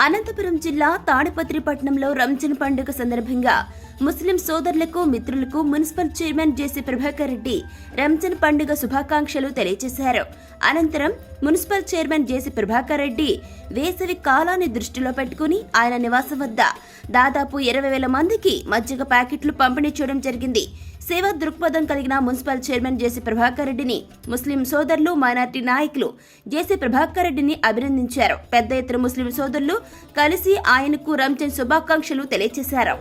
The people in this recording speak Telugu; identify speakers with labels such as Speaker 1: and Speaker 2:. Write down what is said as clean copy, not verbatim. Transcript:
Speaker 1: అనంతపురం జిల్లా తాడిపత్రిపట్నంలో రంజాన్ పండుగ సందర్భంగా ముస్లిం సోదరులకు మిత్రులకు మున్సిపల్ చైర్మన్ జేసీ ప్రభాకర్ రెడ్డి రంజాన్ పండుగ శుభాకాంక్షలు తెలియజేశారు. అనంతరం మున్సిపల్ చైర్మన్ జేసీ ప్రభాకర్ రెడ్డి వేసవి కాలాన్ని దృష్టిలో పెట్టుకుని ఆయన నివాసం వద్ద దాదాపు 20,000 మందికి మజ్జిగ ప్యాకెట్లు పంపిణీ చేయడం జరిగింది. సేవా దృక్పథం కలిగిన మున్సిపల్ చైర్మన్ జేసీ ప్రభాకర్ రెడ్డిని ముస్లిం సోదరులు, మైనార్టీ నాయకులు జేసీ ప్రభాకర్ రెడ్డిని అభినందించారు. పెద్ద ఎత్తున ముస్లిం సోదరులు కలిసి ఆయనకు రంజాన్ శుభాకాంక్షలు తెలియజేశారు.